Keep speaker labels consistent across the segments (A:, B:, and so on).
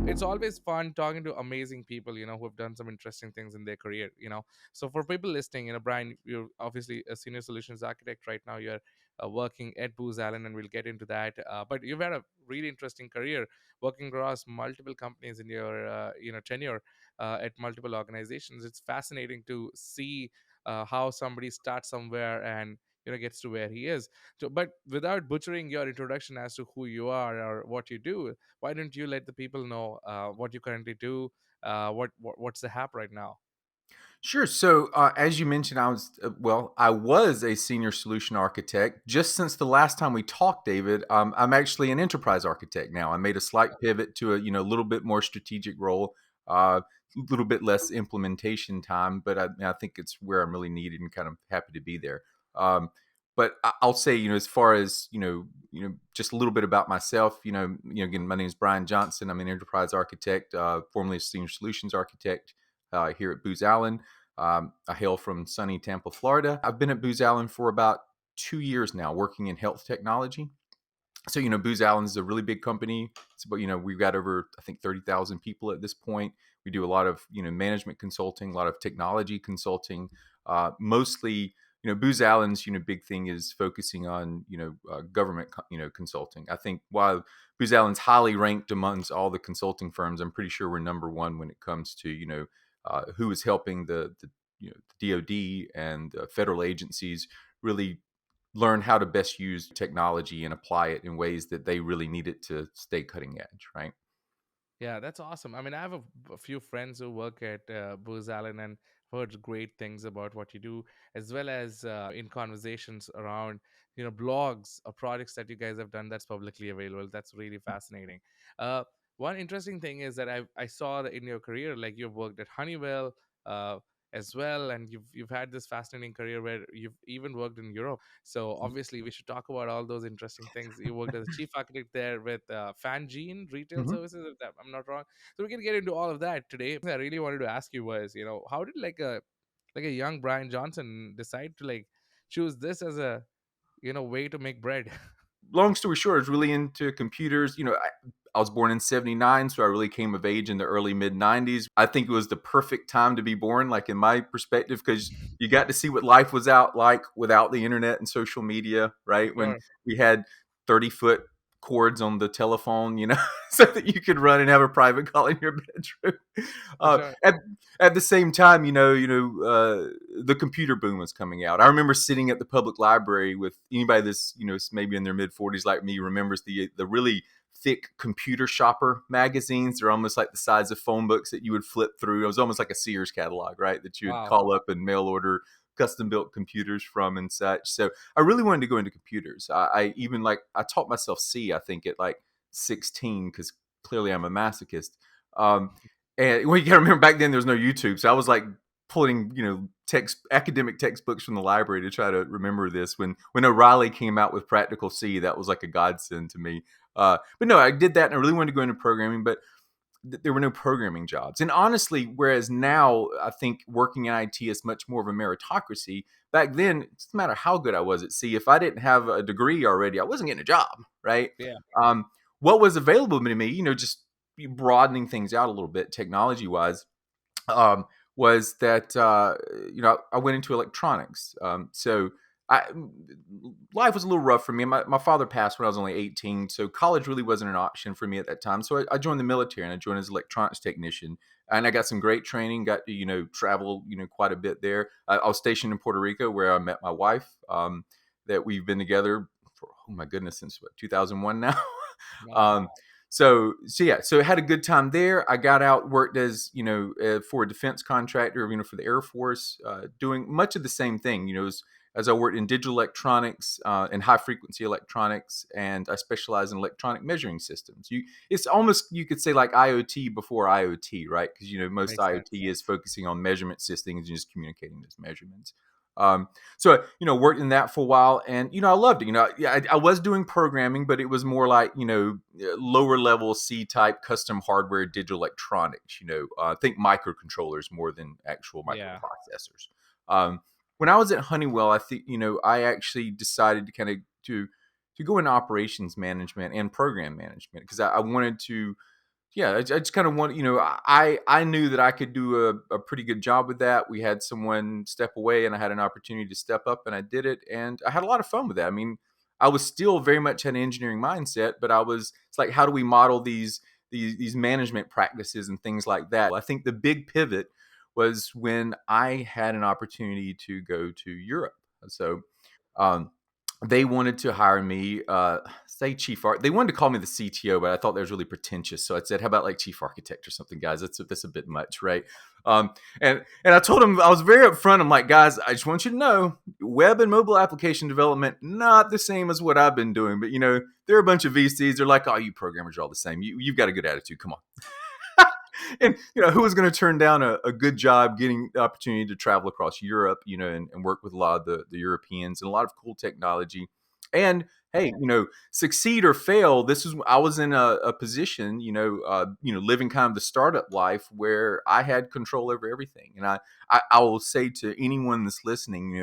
A: it's always fun talking to amazing people, who have done some interesting things in their career. So for people listening, Brian, you're obviously a senior solutions architect right now. You're working at Booz Allen, and we'll get into that. But you've had a really interesting career working across multiple companies in your tenure at multiple organizations. It's fascinating to see how somebody starts somewhere and gets to where he is. So, but without butchering your introduction as to who you are or what you do, why don't you let the people know what you currently do? What's the hap right now?
B: Sure. So, as you mentioned, I was a senior solution architect. Just since the last time we talked, David, I'm actually an enterprise architect now. I made a slight pivot to a little bit more strategic role, a little bit less implementation time, but I think it's where I'm really needed and kind of happy to be there. Um, but I'll say, as far as just a little bit about myself. Again, my name is Brian Johnson. I'm an enterprise architect, formerly a senior solutions architect here at Booz Allen. I hail from sunny Tampa, Florida. I've been at Booz Allen for about 2 years now, working in health technology. So, Booz Allen is a really big company. It's about, we've got over, I think, 30,000 people at this point. We do a lot of, management consulting, a lot of technology consulting, mostly, Booz Allen's, big thing is focusing on, government, consulting. I think while Booz Allen's highly ranked amongst all the consulting firms, I'm pretty sure we're number one when it comes to, who is helping the DoD and federal agencies really learn how to best use technology and apply it in ways that they really need it to stay cutting edge, right?
A: Yeah, that's awesome. I mean, I have a few friends who work at Booz Allen and heard great things about what you do, as well as in conversations around, blogs or projects that you guys have done that's publicly available. That's really fascinating. Uh, One interesting thing is that I saw that in your career, like you've worked at Honeywell uh, as well, and you've had this fascinating career where you've even worked in Europe. So obviously, we should talk about all those interesting things. You worked as a chief architect there with Fangene Retail
B: Mhm.
A: Services, if I'm not wrong. So we can get into all of that today. I really wanted to ask you was, how did like a young Brian Johnson decide to like choose this as a way to make bread?
B: Long story short, I was really into computers. I was born in '79, so I really came of age in the early mid '90s. I think it was the perfect time to be born, like in my perspective, because you got to see what life was out like without the internet and social media, right? When
A: Sure,
B: we had 30-foot cords on the telephone, so that you could run and have a private call in your bedroom.
A: for
B: Uh,
A: sure.
B: at, at the same time, the computer boom was coming out. I remember sitting at the public library with anybody that's maybe in their mid 40s like me remembers the really thick computer shopper magazines. They're almost like the size of phone books that you would flip through. It was almost like a Sears catalog, right? That you would
A: Wow.
B: call up and mail order custom built computers from and such. So I really wanted to go into computers. I even I taught myself C, I think, at like 16 because clearly I'm a masochist. Um, and well, you got to remember back then there was no YouTube, so I was like pulling academic textbooks from the library to try to remember this. When O'Reilly came out with Practical C, that was like a godsend to me. But no, I did that, and I really wanted to go into programming, but there were no programming jobs. And honestly, whereas now I think working in IT is much more of a meritocracy, back then it doesn't matter how good I was at C. If I didn't have a degree already, I wasn't getting a job, right?
A: Yeah.
B: Um, what was available to me, just broadening things out a little bit technology wise, um, was that I went into electronics. So I life was a little rough for me. My father passed when I was only 18, so college really wasn't an option for me at that time. So I joined the military and I joined as an electronics technician, and I got some great training. Got to travel quite a bit there. I was stationed in Puerto Rico where I met my wife. That we've been together for, oh my goodness, since what, 2001 now.
A: Wow.
B: um, so yeah, so I had a good time there. I got out, worked as for a defense contractor, for the Air Force, doing much of the same thing. As I worked in digital electronics and high frequency electronics, and I specialize in electronic measuring systems. It's almost, you could say, like IoT before IoT, right? Because most
A: Makes sense.
B: IoT is focusing on measurement systems and just communicating those measurements. So worked in that for a while, and I loved it. I was doing programming, but it was more like lower level C type custom hardware, digital electronics. Think microcontrollers more than actual
A: Yeah.
B: microprocessors. Um, when I was at Honeywell, I think I actually decided to kind of to go into operations management and program management because I wanted to Yeah, I just kind of want, I knew that I could do a pretty good job with that. We had someone step away, and I had an opportunity to step up, and I did it, and I had a lot of fun with that. I mean, I was still very much had an engineering mindset, but it's like, how do we model these management practices and things like that? I think the big pivot was when I had an opportunity to go to Europe. So um, they wanted to hire me, say chief art. They wanted to call me the CTO, but I thought that was really pretentious. So I said, "How about like chief architect or something, guys? That's a bit much, right?" And I told them, I was very upfront. I'm like, "Guys, I just want you to know, web and mobile application development not the same as what I've been doing. But there are a bunch of VCs. They're like, oh, you programmers are all the same. You've got a good attitude. Come on." And who was going to turn down a good job getting the opportunity to travel across Europe, and work with a lot of the Europeans and a lot of cool technology. And hey, succeed or fail, I was in a position, living kind of the startup life where I had control over everything. And I will say to anyone that's listening,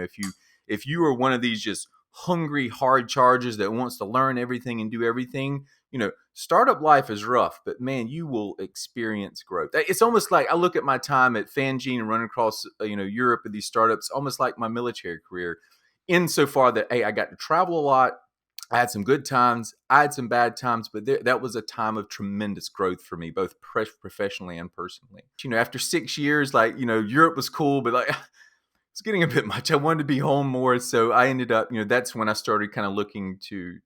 B: if you are one of these just hungry hard chargers that wants to learn everything and do everything, startup life is rough, but man, you will experience growth. It's almost like I look at my time at Fangene and running across, Europe with these startups, almost like my military career, insofar that, hey, I got to travel a lot. I had some good times. I had some bad times, but that was a time of tremendous growth for me, both professionally and personally. After 6 years, like, Europe was cool, but like, it's getting a bit much. I wanted to be home more, so I ended up, that's when I started kind of looking to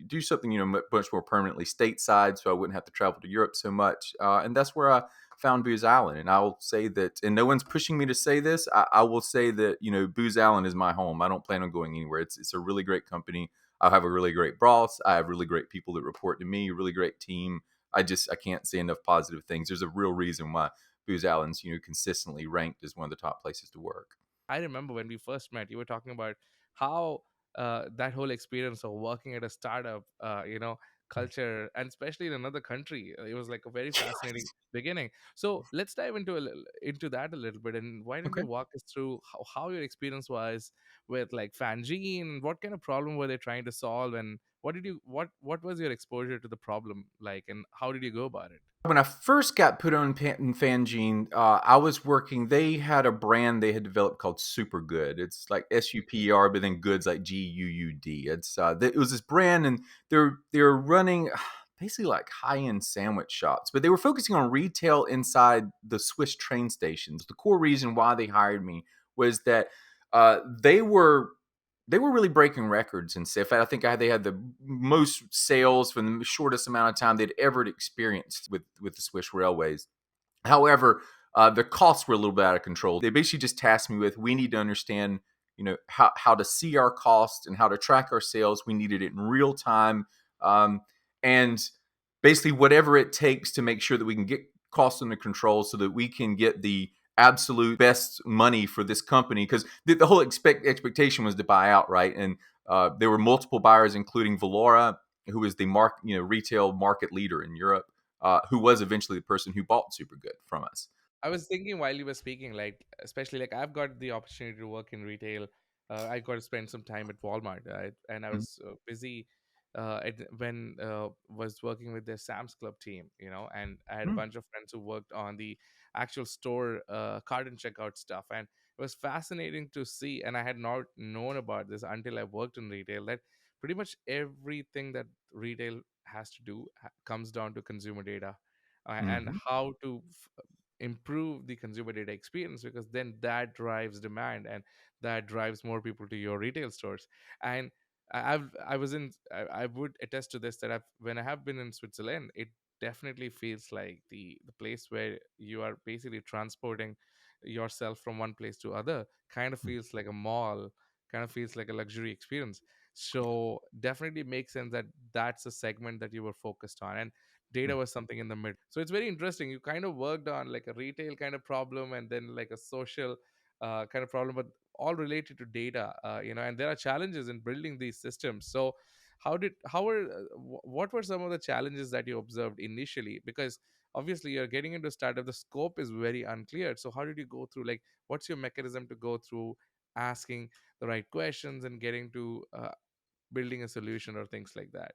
B: do something, much more permanently stateside, so I wouldn't have to travel to Europe so much. And that's where I found Booz Allen. And I will say that, and no one's pushing me to say this. I will say that Booz Allen is my home. I don't plan on going anywhere. It's a really great company. I have a really great boss. I have really great people that report to me. A really great team. I can't say enough positive things. There's a real reason why Booz Allen's consistently ranked as one of the top places to work.
A: I remember when we first met, you were talking about how that whole experience of working at a startup, culture, and especially in another country, it was like a very fascinating
B: Yes.
A: beginning. So let's dive into that a little bit. And why don't
B: Okay.
A: you walk us through how your experience was with like Fangene? What kind of problem were they trying to solve, and what was your exposure to the problem like, and how did you go about it?
B: When I first got put on Fangene, I was working. They had a brand they had developed called Super Good. It's like SUPER, but then goods like GUUD. It was this brand, and they're running basically like high end sandwich shops, but they were focusing on retail inside the Swiss train stations. The core reason why they hired me was that they were really breaking records and stuff. I think they had the most sales for the shortest amount of time they'd ever experienced with the Swiss railways. However, the costs were a little bit out of control. They basically just tasked me with, we need to understand, how to see our costs and how to track our sales. We needed it in real time, and basically whatever it takes to make sure that we can get costs under control, so that we can get the absolute best money for this company. Because the whole expectation was to buy out, right? And there were multiple buyers, including Valora, who was the retail market leader in Europe, who was eventually the person who bought Supergood from us.
A: I was thinking while you were speaking, like especially like I've got the opportunity to work in retail. I got to spend some time at Walmart, right? And I
B: Mhm.
A: was busy when was working with their Sam's Club team, and I had a
B: Mm.
A: bunch of friends who worked on the actual store card and checkout stuff, and it was fascinating to see. And I had not known about this until I worked in retail. That pretty much everything that retail has to do comes down to consumer data and
B: Mhm.
A: how to improve the consumer data experience, because then that drives demand and that drives more people to your retail stores. And I was in I would attest to this, that when I have been in Switzerland, it definitely feels like the place where you are basically transporting yourself from one place to other kind of feels like a mall, kind of feels like a luxury experience. So definitely makes sense that that's a segment that you were focused on, and data was something in the mid. So it's very interesting. You kind of worked on like a retail kind of problem and then like a social kind of problem, but all related to data. And there are challenges in building these systems. So what were some of the challenges that you observed initially? Because obviously you're getting into startup, the scope is very unclear. So how did you go through, like, what's your mechanism to go through asking the right questions and getting to building a solution or things like that?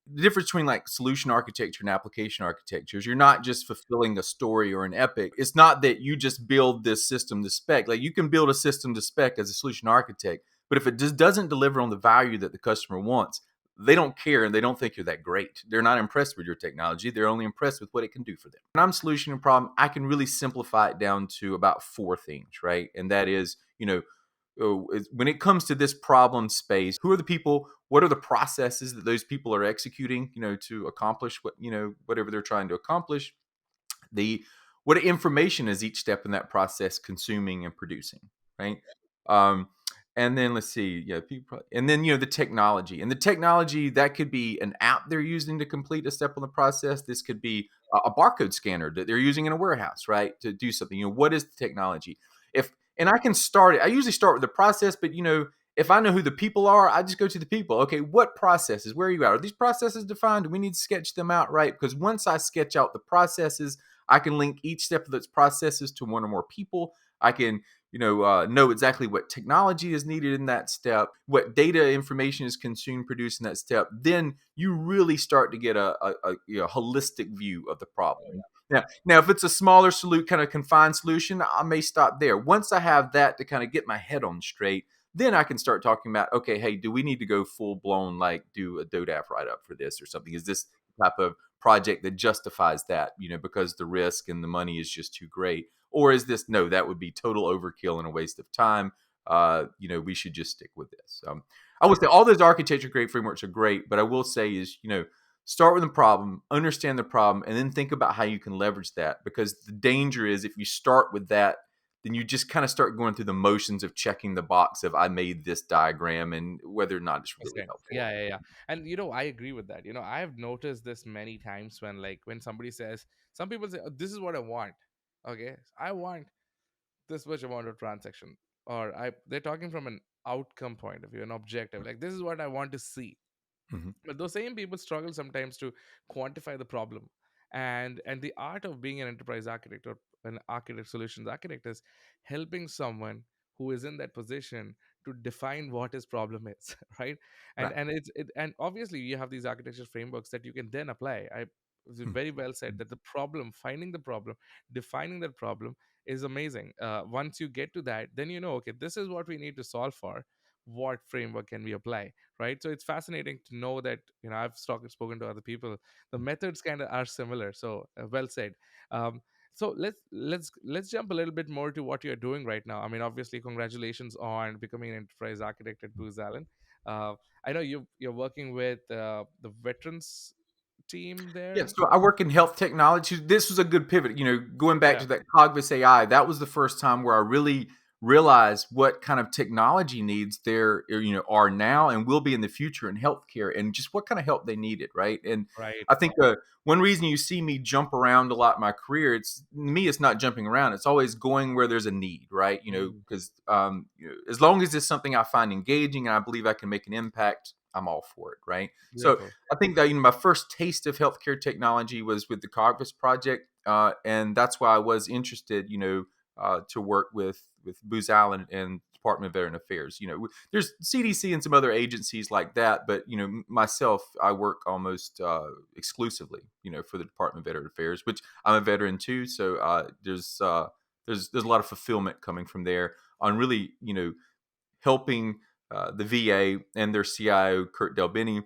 B: the difference between like solution architecture and application architecture is you're not just fulfilling a story or an epic. It's not that you just build this system to spec. Like you can build a system to spec as a solution architect, but if it just doesn't deliver on the value that the customer wants, they don't care and they don't think you're that great. They're not impressed with your technology. They're only impressed with what it can do for them. When I'm solutioning a problem, I can really simplify it down to about four things, right? And that is, when it comes to this problem space, who are the people? What are the processes that those people are executing, to accomplish whatever they're trying to accomplish? The What information is each step in that process consuming and producing, right? Um, and then let's see, yeah, people, and then the technology, and the technology that could be an app they're using to complete a step on the process. This could be a barcode scanner that they're using in a warehouse, right, to do something. What is the technology? If and I can start it. I usually start with the process, but if I know who the people are, I just go to the people. Okay, what processes? Where are you at? Are these processes defined? Do we need to sketch them out, right? Because once I sketch out the processes, I can link each step of those processes to one or more people. I can, know exactly what technology is needed in that step, what data information is consumed, produced in that step. Then you really start to get a holistic view of the problem. Now, if it's a smaller kind of confined solution, I may stop there. Once I have that to kind of get my head on straight, then I can start talking about, okay, hey, do we need to go full blown, like do a DODAF write up for this or something? Is this type of project that justifies that, because the risk and the money is just too great? Or is this, no, that would be total overkill and a waste of time. We should just stick with this. I would say all those architecture great frameworks are great, but I will say is, start with the problem, understand the problem, and then think about how you can leverage that. Because the danger is if you start with that, then you just kind of start going through the motions of checking the box of I made this diagram and whether or not it's really
A: Okay.
B: helpful.
A: Yeah. And I agree with that. I've noticed this many times when, like, when somebody says, some people say, oh, this is what I want. Okay. I want this much amount of transaction. Or they're talking from an outcome point of view, an objective. Like, this is what I want to see.
B: Mhm.
A: But those same people struggle sometimes to quantify the problem. And the art of being an enterprise architect or an architect, solutions architect, is helping someone who is in that position to define what his problem is. Right. and
B: Right.
A: and and obviously you have these architecture frameworks that you can then apply. I It's
B: Mhm.
A: very well said that the problem, finding the problem, defining that problem is amazing. Once you get to that, then okay, this is what we need to solve for. What framework can we apply? Right. So it's fascinating to know that I've spoken to other people. The methods kind of are similar. So well said. um, so let's jump a little bit more to what you're doing right now. I mean, obviously, congratulations on becoming an enterprise architect at Booz Allen. uh, I know you're working with the veterans team
B: Yeah,
A: there.
B: so I work in health technology. This was a good pivot. Going back
A: Yeah.
B: to that Cogvis AI, that was the first time where I really realized what kind of technology needs there, are now and will be in the future in healthcare, and just what kind of help they needed, right? And
A: Right.
B: I think one reason you see me jump around a lot in my career, it's not jumping around. It's always going where there's a need, right?
A: Mm,
B: Because as long as it's something I find engaging and I believe I can make an impact, I'm all for it, right? So
A: beautiful.
B: I think that my first taste of healthcare technology was with the Cogvis project, and that's why I was interested, to work with Booz Allen and Department of Veteran Affairs. There's CDC and some other agencies like that, but myself, I work almost exclusively, for the Department of Veteran Affairs, which I'm a veteran too. So there's a lot of fulfillment coming from there on really, helping the VA and their CIO Kurt Delbeni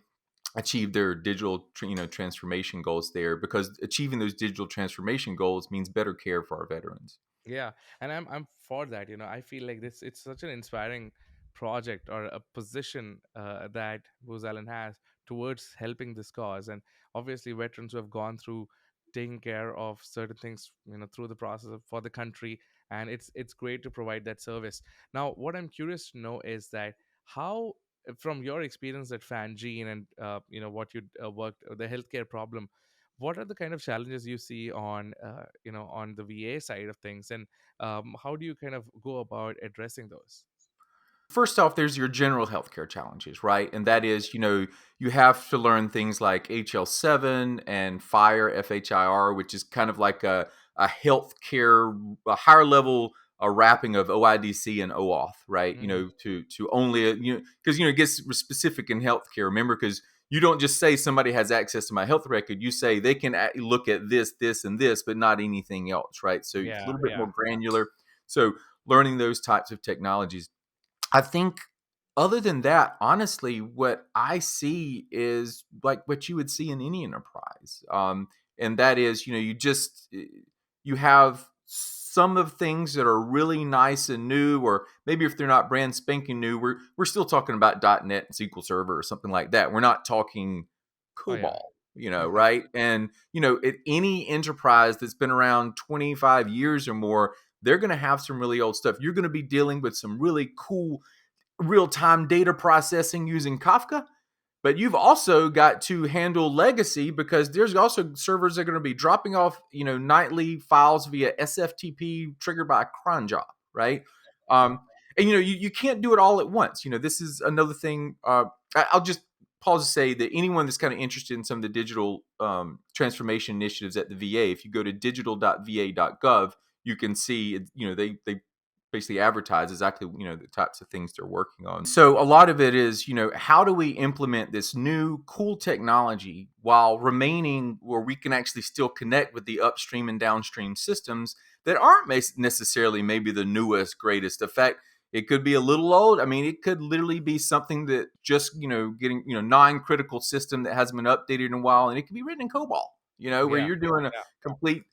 B: achieve their digital transformation goals there, because achieving those digital transformation goals means better care for our veterans.
A: Yeah, and I'm for that. I feel like this it's such an inspiring project or a position that Booz Allen has towards helping this cause. And obviously, veterans who have gone through taking care of certain things, through the process for the country, and it's great to provide that service. Now, what I'm curious to know is that how, from your experience at Fangene and what you worked the healthcare problem, what are the kind of challenges you see on on the VA side of things, and how do you kind of go about addressing those?
B: First off, there's your general healthcare challenges, right? And that is, you have to learn things like HL7 and FHIR, which is kind of like a healthcare, a higher level, a wrapping of OIDC and OAuth, right?
A: Mm,
B: To only, because, it gets specific in healthcare. Remember, because you don't just say somebody has access to my health record. You say they can look at this, this, and this, but not anything else, right? So it's a
A: Yeah,
B: little bit
A: yeah.
B: more granular. So learning those types of technologies, I think, other than that, honestly, what I see is like what you would see in any enterprise. And that is, you have some of things that are really nice and new, or maybe if they're not brand spanking new, we're still talking about .NET and SQL Server or something like that. We're not talking
A: Oh yeah.
B: COBOL,
A: Hmm.
B: right? And at any enterprise that's been around 25 years or more, they're going to have some really old stuff. You're going to be dealing with some really cool real-time data processing using Kafka, but you've also got to handle legacy because there's also servers that are going to be dropping off, nightly files via SFTP triggered by a cron job, right?
A: Yeah.
B: And you can't do it all at once. This is another thing. I'll just pause to say that anyone that's kind of interested in some of the digital transformation initiatives at the VA, if you go to digital.va.gov, you can see, they basically advertise exactly the types of things they're working on. So a lot of it is, how do we implement this new cool technology while remaining where we can actually still connect with the upstream and downstream systems that aren't necessarily maybe the newest greatest. In fact, it could be a little old. I mean, it could literally be something that just getting non-critical system that hasn't been updated in a while, and it can be written in COBOL, where
A: Yeah.
B: you're doing a
A: Yeah.
B: complete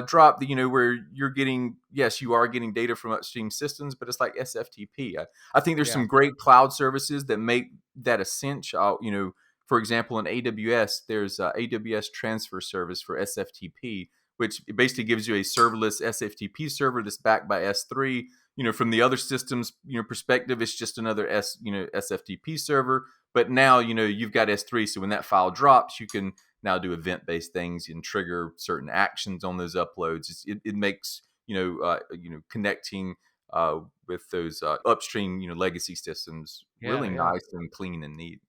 B: drop, where you're getting, yes, you are getting data from upstream systems, but it's like SFTP. I think there's
A: Yeah.
B: some great cloud services that make that essential. For example, in AWS, there's a AWS transfer service for SFTP, which basically gives you a serverless SFTP server that's backed by S3. From the other systems, perspective, it's just another SFTP server. But now, you've got S3. So when that file drops, you can now do event-based things and trigger certain actions on those uploads. It makes connecting with those upstream legacy systems
A: Yeah.
B: really
A: Yeah.
B: nice and clean and neat.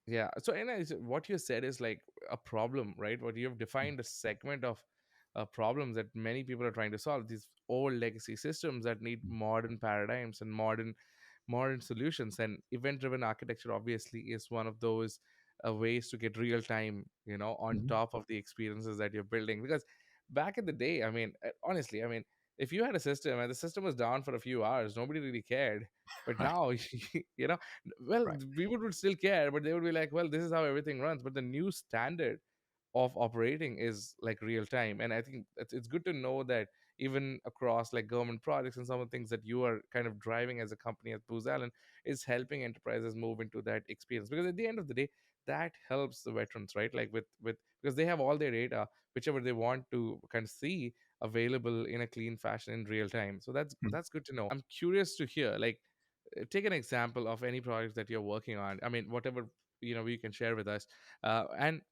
A: Yeah. So, and what you said is like a problem, right? What you've defined a segment of problems that many people are trying to solve. These old legacy systems that need modern paradigms and modern solutions. And event-driven architecture obviously is one of those ways to get real time, on
B: Mhm.
A: top of the experiences that you're building. Because back in the day, I mean, honestly, I mean, if you had a system and the system was down for a few hours, nobody really cared. But
B: Right,
A: now, well,
B: right.
A: people would still care, but they would be like, well, this is how everything runs. But the new standard of operating is like real time, and I think it's good to know that even across like government projects and some of the things that you are kind of driving as a company at Booz Allen is helping enterprises move into that experience, because at the end of the day that helps the veterans, right? Like with because they have all their data, whichever they want to kind of see available in a clean fashion in real time. So
B: Mhm.
A: that's good to know. I'm curious to hear, like, take an example of any projects that you're working on. I mean, whatever you can share with us. And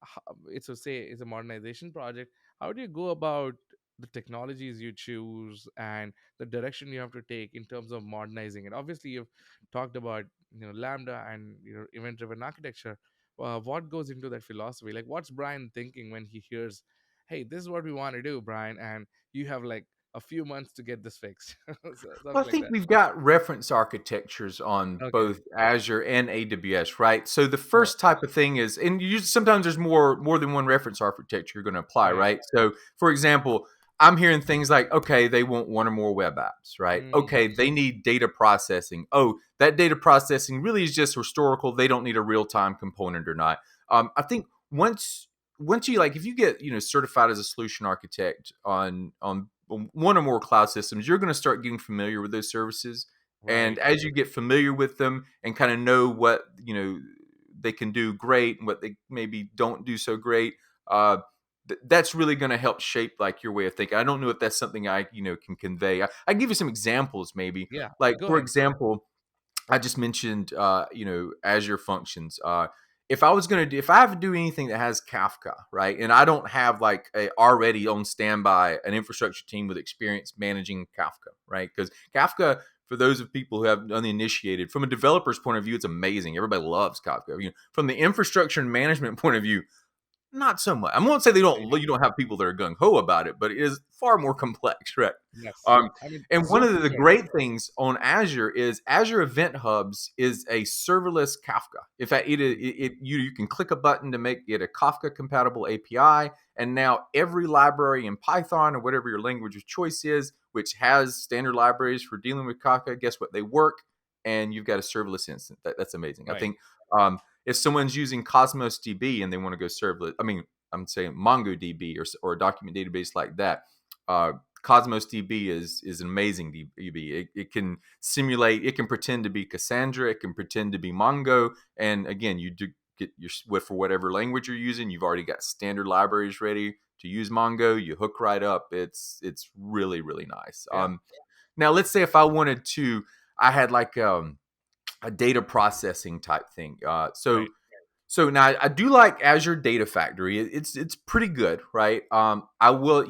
A: it's a say it's a modernization project. How do you go about the technologies you choose and the direction you have to take in terms of modernizing it? Obviously, you've talked about Lambda and event driven architecture. What goes into that philosophy? Like, what's Brian thinking when he hears, "Hey, this is what we want to do, Brian," and you have like a few months to get this fixed,
B: Well,
A: something
B: I
A: like
B: think
A: that.
B: we've got reference architectures on
A: Okay.
B: both Azure and AWS, right? So the
A: Oh,
B: first type of thing is, and sometimes there's more than one reference architecture you're going to apply,
A: right.
B: right? So, for example, I'm hearing things like, okay, they want one or more web apps, right?
A: Mm,
B: Okay, they need data processing. Oh, that data processing really is just historical. They don't need a real time component or not. I think once you, like, if you get certified as a solution architect on one or more cloud systems, you're going to start getting familiar with those services. And
A: right.
B: as you get familiar with them and kind of know what they can do great and what they maybe don't do so great, uh, that's really going to help shape like your way of thinking. I don't know if that's something I can convey. I give you some examples, maybe.
A: Yeah.
B: Like,
A: Go
B: for
A: ahead.
B: example, I just mentioned, Azure Functions. If I have to do anything that has Kafka, right, and I don't have like a already on standby an infrastructure team with experience managing Kafka, right? Because Kafka, for those of people who have uninitiated, from a developer's point of view, it's amazing. Everybody loves Kafka. From the infrastructure and management point of view, Not so much. I won't say they don't.
A: Maybe.
B: You don't have people that are gung ho about it, but it is far more complex, right?
A: Yes.
B: Um,
A: I mean,
B: and one
A: so
B: of the
A: yeah,
B: great things on Azure is Azure Event Hubs is a serverless Kafka. In fact, you can click a button to make it a Kafka compatible API, and now every library in Python or whatever your language of choice is, which has standard libraries for dealing with Kafka, guess what? They work, and you've got a serverless instance. That's amazing. I
A: right,
B: think if someone's using Cosmos DB and they want to go serverless, I mean, I'm saying MongoDB or a document database like that. Uh, Cosmos DB is an amazing DB. It can simulate, it can pretend to be Cassandra, it can pretend to be Mongo, and again, you do get your for whatever language you're using. You've already got standard libraries ready to use Mongo. You hook right up. It's really really nice.
A: yeah,
B: Now let's say if I wanted to, I had like a data processing type thing.
A: right,
B: So now I do like Azure Data Factory. It's pretty good, right? I will,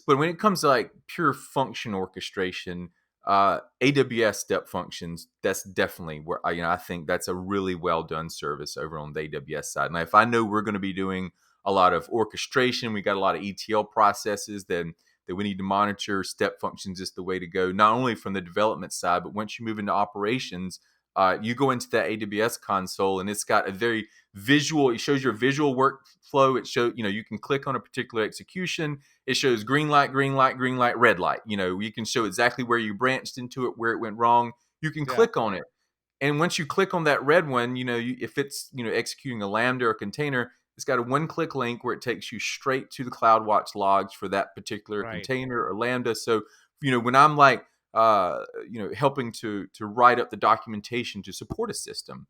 B: but when it comes to like pure function orchestration, AWS step functions, that's definitely where I think that's a really well done service over on the AWS side. Now, if I know we're going to be doing a lot of orchestration, we got a lot of ETL processes, then that we need to monitor, step functions is the way to go. Not only from the development side, but once you move into operations, you go into that AWS console and it's got a very visual, it shows your visual workflow. It shows, you can click on a particular execution. It shows green light, green light, green light, red light. You can show exactly where you branched into it, where it went wrong. You can
A: yeah,
B: click on it. And once you click on that red one, if it's, executing a Lambda or a container, it's got a one-click link where it takes you straight to the CloudWatch logs for that particular
A: right.
B: container or Lambda. So, when I'm like, helping to write up the documentation to support a system,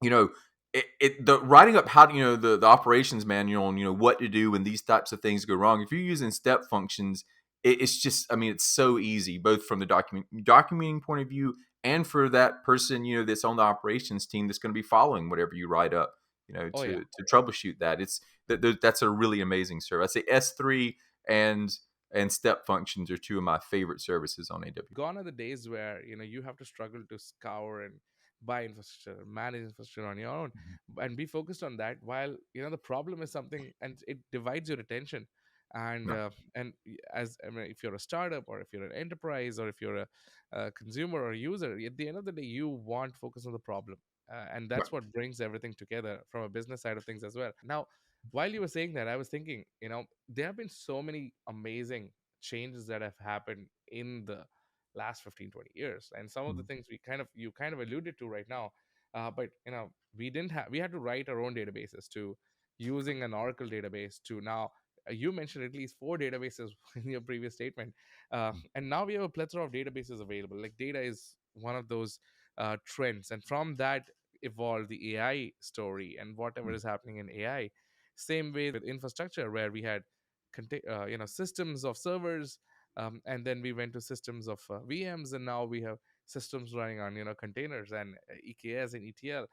B: you know the writing up how the operations manual and what to do when these types of things go wrong. If you're using step functions, it's just, I mean, it's so easy, both from the documenting point of view and for that person that's on the operations team that's going to be following whatever you write up,
A: Oh yeah.
B: to troubleshoot that. That's a really amazing service. I say S3 and step functions are two of my favorite services on AWS.
A: Gone are the days where you have to struggle to scour and buy infrastructure, manage infrastructure on your own, and be focused on that. While the problem is something, and it divides your attention. And
B: Right.
A: as I mean, if you're a startup or if you're an enterprise or if you're a consumer or user, at the end of the day, you want focus on the problem, and
B: Right.
A: that's what brings everything together from a business side of things as well. Now, while you were saying that, I was thinking, there have been so many amazing changes that have happened in the last 15-20 years, and some of the
B: Mhm.
A: things you kind of alluded to right now. But we had to write our own databases, to using an Oracle database, to now you mentioned at least four databases in your previous statement, and now we have a plethora of databases available. Like, data is one of those trends, and from that evolved the AI story and whatever is happening in AI. Same way with infrastructure, where we had systems of servers, and then we went to systems of VMs, and now we have systems running on containers and EKS and ETL.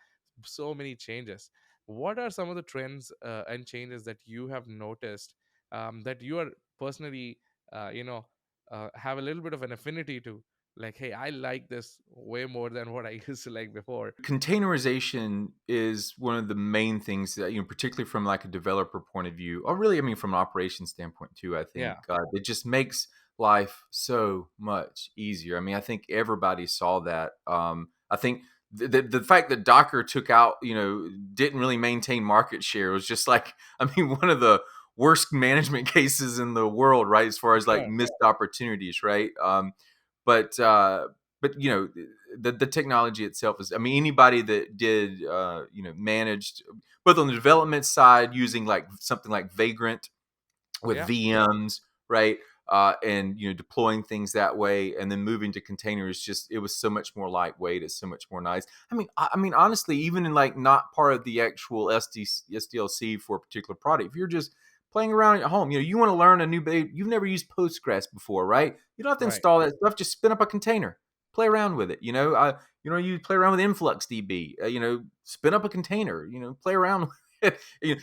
A: So many changes. What are some of the trends and changes that you have noticed, that you are personally have a little bit of an affinity to? Like, hey, I like this way more than what I used to like before.
B: Containerization is one of the main things that, particularly from like a developer point of view, or really, I mean, from an operations standpoint too. I think
A: Yeah,
B: it just makes life so much easier. I mean, I think everybody saw that. I think the fact that Docker took out, didn't really maintain market share was just like, I mean, one of the worst management cases in the world, right? As far as like
A: sure.
B: missed opportunities, right? But but the technology itself is, I mean, anybody that did managed both on the development side using like something like Vagrant with
A: Yeah,
B: VMs, right? And deploying things that way, and then moving to containers. Just, it was so much more lightweight. It's so much more nice. I mean, honestly, even in like not part of the actual SDLC for a particular product, if you're just playing around at home, you want to learn a new you've never used Postgres before, right? You don't have to
A: right.
B: install that stuff. Just spin up a container, play around with it. You play around with InfluxDB. Spin up a container. Play around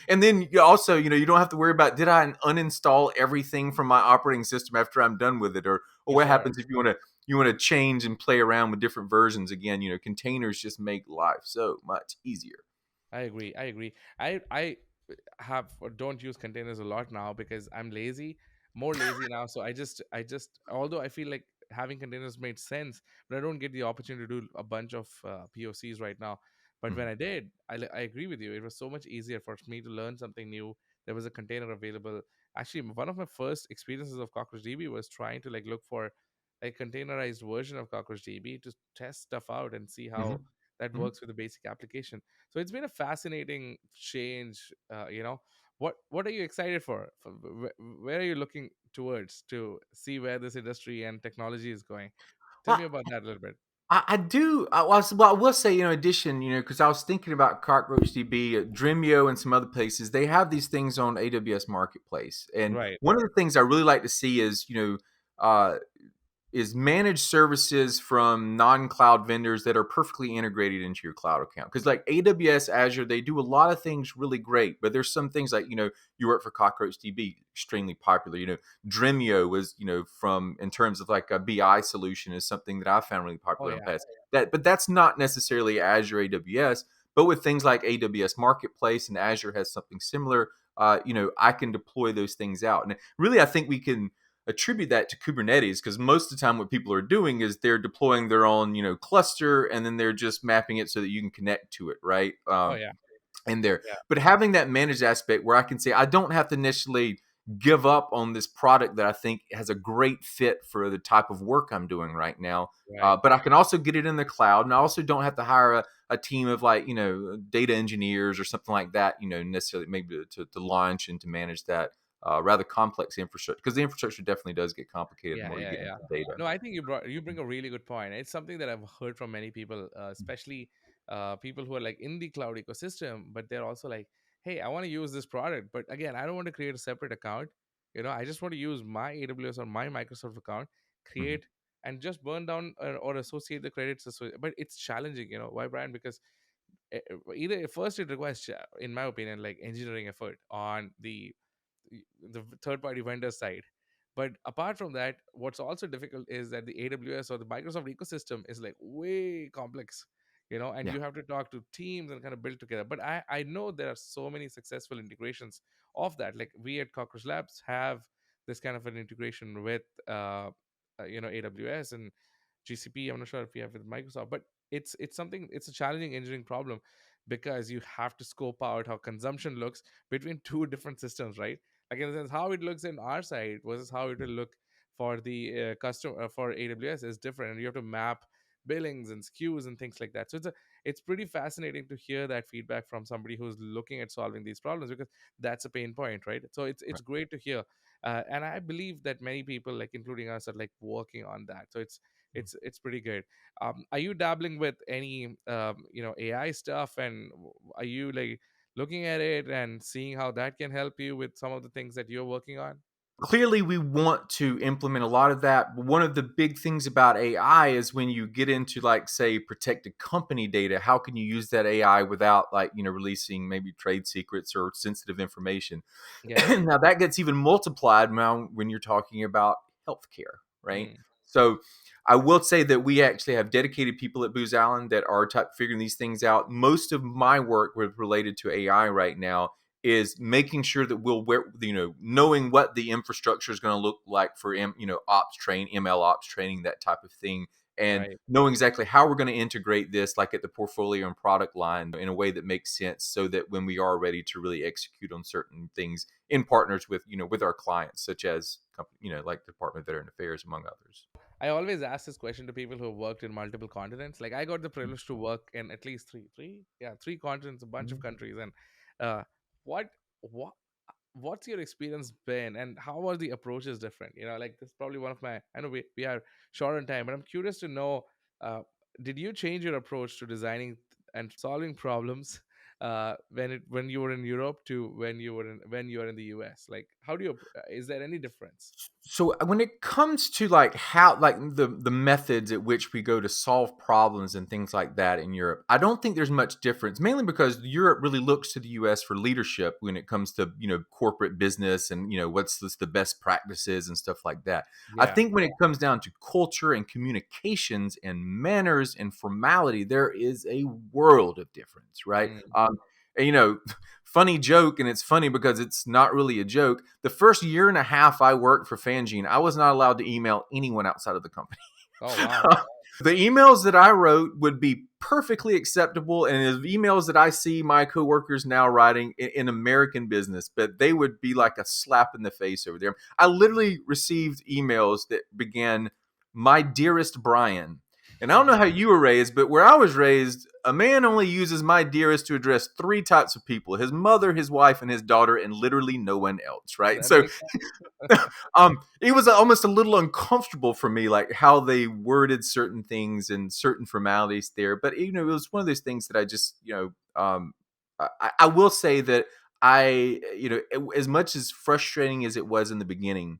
B: and then you also, you don't have to worry about, did I uninstall everything from my operating system after I'm done with it, or what
A: Sure.
B: happens if you want to change and play around with different versions again. Containers just make life so much easier.
A: I agree. I agree. I have or don't use containers a lot now because I'm lazy, more lazy now. So I just although I feel like having containers made sense, but I don't get the opportunity to do a bunch of POCs right now. But when
B: Mhm.
A: I did, I agree with you. It was so much easier for me to learn something new. There was a container available. Actually, one of my first experiences of Cockroach DB was trying to like look for a containerized version of Cockroach DB to test stuff out and see how
B: Mhm.
A: that
B: Mhm.
A: works with the basic application. So it's been a fascinating change. What are you excited for? Where are you looking towards to see where this industry and technology is going? Tell me
B: Well,
A: about that a little bit.
B: I do. Well, I will say, in addition, because I was thinking about CockroachDB, Dremio, and some other places. They have these things on AWS Marketplace, and
A: Right.
B: one of the things I really like to see is, is managed services from non-cloud vendors that are perfectly integrated into your cloud account. Because like AWS, Azure, they do a lot of things really great, but there's some things like, you work for Cockroach DB, extremely popular. Dremio was, from in terms of like a BI solution, is something that I found really
A: Oh
B: popular in the
A: yeah.
B: past. But that's not necessarily Azure AWS. But with things like AWS Marketplace, and Azure has something similar, I can deploy those things out. And really, I think we can attribute that to Kubernetes, because most of the time what people are doing is they're deploying their own, cluster, and then they're just mapping it so that you can connect to it, right?
A: Oh yeah.
B: In there.
A: Yeah.
B: But having that managed aspect where I can say I don't have to necessarily give up on this product that I think has a great fit for the type of work I'm doing right now.
A: Right.
B: But I can also get it in the cloud, and I also don't have to hire a team of like, data engineers or something like that, necessarily maybe to launch and to manage that rather complex infrastructure, because the infrastructure definitely does get complicated the
A: Yeah,
B: more you
A: yeah,
B: get into
A: yeah.
B: data.
A: No, I think you bring a really good point. It's something that I've heard from many people, especially people who are like in the cloud ecosystem, but they're also like, "Hey, I want to use this product, but again, I don't want to create a separate account. I just want to use my AWS or my Microsoft account,
B: Mhm.
A: create and just burn down or associate the credits." But it's challenging, why, Brian? Because either first it requires, in my opinion, like engineering effort on the third party vendor side. But apart from that, what's also difficult is that the AWS or the Microsoft ecosystem is like way complex, and
B: Yeah.
A: you have to talk to teams and kind of build together. But I know there are so many successful integrations of that. Like we at Cockroach Labs have this kind of an integration with AWS and GCP. I'm not sure if we have with Microsoft, but it's something. It's a challenging engineering problem because you have to scope out how consumption looks between two different systems, right? Like in the sense, how it looks in our side versus how it will look for the customer for AWS is different, and you have to map billings and SKUs and things like that. So it's pretty fascinating to hear that feedback from somebody who's looking at solving these problems, because that's a pain point, right? So it's great to hear, and I believe that many people, like including us, are like working on that. So it's pretty good. Are you dabbling with any AI stuff, and are you like looking at it and seeing how that can help you with some of the things that you're working on?
B: Clearly we want to implement a lot of that, but one of the big things about AI is when you get into like say protected company data, how can you use that AI without like releasing maybe trade secrets or sensitive information?
A: Yeah.
B: Now that gets even multiplied now when you're talking about healthcare, right?
A: Mm,
B: So I will say that we actually have dedicated people at Booz Allen that are figuring these things out. Most of my work with related to AI right now is making sure that knowing what the infrastructure is going to look like for ops train, ML ops training, that type of thing, and
A: right.
B: knowing exactly how we're going to integrate this like at the portfolio and product line in a way that makes sense, so that when we are ready to really execute on certain things in partners with with our clients, such as like Department of Veteran Affairs, among others.
A: I always ask this question to people who have worked in multiple continents. Like I got the privilege to work in at least three continents, a bunch of
B: Mhm.
A: countries. And uh, what what what's your experience been, and how are the approaches different? Like this is probably one of my. I know we are short on time, but I'm curious to know. Uh, did you change your approach to designing and solving problems when you were in Europe to when you are in the US? Like, how do you? Is there any difference?
B: So when it comes to like how like the methods at which we go to solve problems and things like that in Europe, I don't think there's much difference, mainly because Europe really looks to the US for leadership when it comes to corporate business, and what's the best practices and stuff like that. I
A: Yeah.
B: think when it comes down to culture and communications and manners and formality, there is a world of difference, right?
A: Mm,
B: And, funny joke, and it's funny because it's not really a joke. The first year and a half I worked for Fangene, I was not allowed to email anyone outside of the company.
A: Oh wow.
B: The emails that I wrote would be perfectly acceptable, and the emails that I see my coworkers now writing in American business, but they would be like a slap in the face over there. I literally received emails that began, "My dearest Brian." And I don't know how you were raised, but where I was raised, a man only uses "my dearest" to address three types of people: his mother, his wife, and his daughter, and literally no one else, right?
A: That
B: So
A: makes sense.
B: it was almost a little uncomfortable for me, like how they worded certain things and certain formalities there. But it was one of those things that I just, I will say that as much as frustrating as it was in the beginning,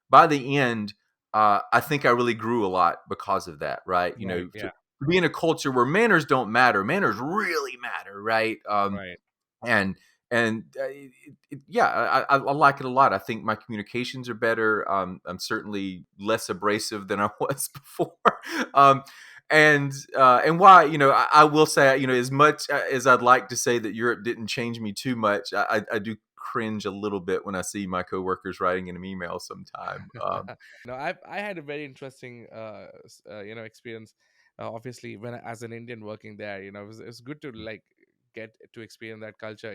B: by the end, I think I really grew a lot because of that, right?
A: Right.
B: To
A: Yeah.
B: be in a culture where manners don't matter, manners really matter, right?
A: Right.
B: And yeah, I like it a lot. I think my communications are better. I'm certainly less abrasive than I was before. um, and why, I will say, as much as I'd like to say that Europe didn't change me too much, I do cringe a little bit when I see my coworkers writing in an email sometime.
A: No, I had a very interesting experience. Obviously, when as an Indian working there, it was good to like get to experience that culture,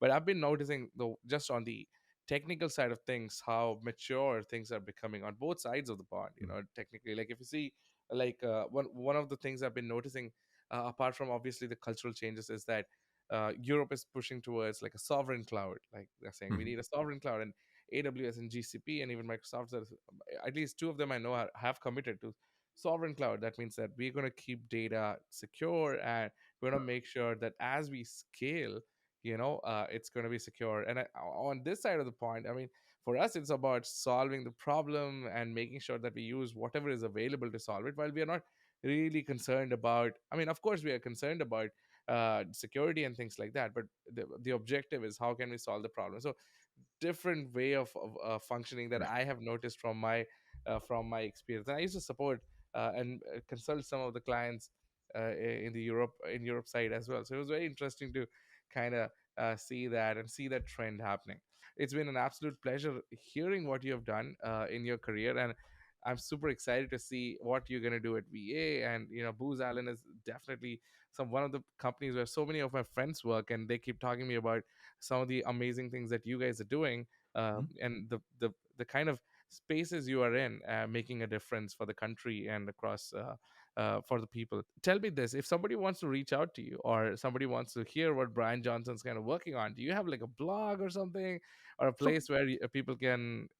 A: But I've been noticing though, just on the technical side of things, how mature things are becoming on both sides of the pond. Technically, like if you see, like one of the things I've been noticing, apart from obviously the cultural changes, is that Europe is pushing towards like a sovereign cloud. Like they're saying, we
B: Mhm.
A: need a sovereign cloud, and AWS and GCP and even Microsoft, at least two of them I know have committed to sovereign cloud. That means that we're going to keep data secure, and we're going to make sure that as we scale, it's going to be secure. And on this side of the point, I mean, for us, it's about solving the problem and making sure that we use whatever is available to solve it, while we are not really concerned about, I mean, of course we are concerned about security and things like that, but the objective is how can we solve the problem. So different way of functioning that
B: Right.
A: I have noticed from my experience. And I used to support and consult some of the clients in the Europe side as well. So it was very interesting to kind of see that and see that trend happening. It's been an absolute pleasure hearing what you have done in your career, and I'm super excited to see what you're going to do at VA. And Booz Allen is definitely one of the companies where so many of my friends work, and they keep talking to me about some of the amazing things that you guys are doing,
B: Mhm.
A: and the kind of spaces you are in, making a difference for the country and across for the people. Tell me this: if somebody wants to reach out to you, or somebody wants to hear what Brian Johnson's kind of working on, do you have like a blog or something, or a
B: So
A: place where people can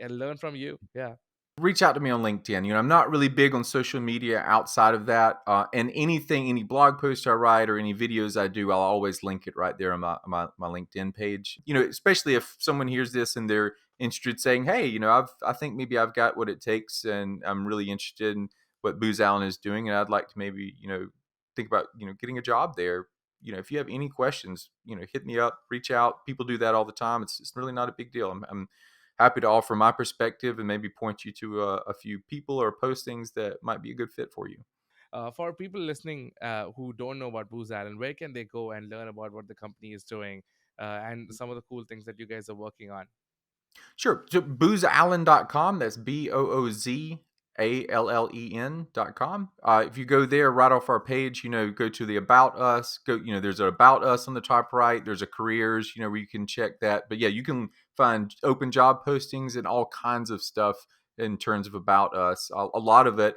A: learn from you? Yeah.
B: reach out to me on LinkedIn. I'm not really big on social media outside of that. And any blog post I write or any videos I do, I'll always link it right there on my LinkedIn page. Especially if someone hears this and they're interested, saying, "Hey, I think maybe I've got what it takes, and I'm really interested in what Booz Allen is doing, and I'd like to maybe think about getting a job there." If you have any questions, hit me up, reach out. People do that all the time. It's really not a big deal. I'm happy to offer my perspective and maybe point you to a few people or postings that might be a good fit for you.
A: For people listening who don't know about Booz Allen, where can they go and learn about what the company is doing, and some of the cool things that you guys are working on?
B: Sure. So boozallen.com. That's BOOZALLEN.com. If you go there right off our page, go to the About Us. There's an About Us on the top right. There's a careers, where you can check that. But yeah, you can find open job postings and all kinds of stuff in terms of About Us. A lot of it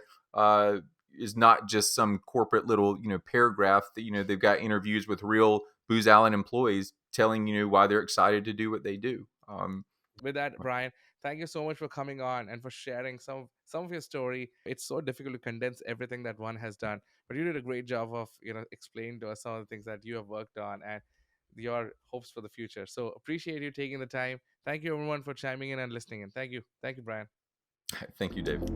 B: is not just some corporate little, paragraph that, they've got interviews with real Booz Allen employees telling, why they're excited to do what they do.
A: With that, Brian, thank you so much for coming on and for sharing some of your story. It's so difficult to condense everything that one has done, but you did a great job of explaining to us some of the things that you have worked on and your hopes for the future. So appreciate you taking the time. Thank you everyone for chiming in and listening in. Thank you, Brian.
B: Thank you, David.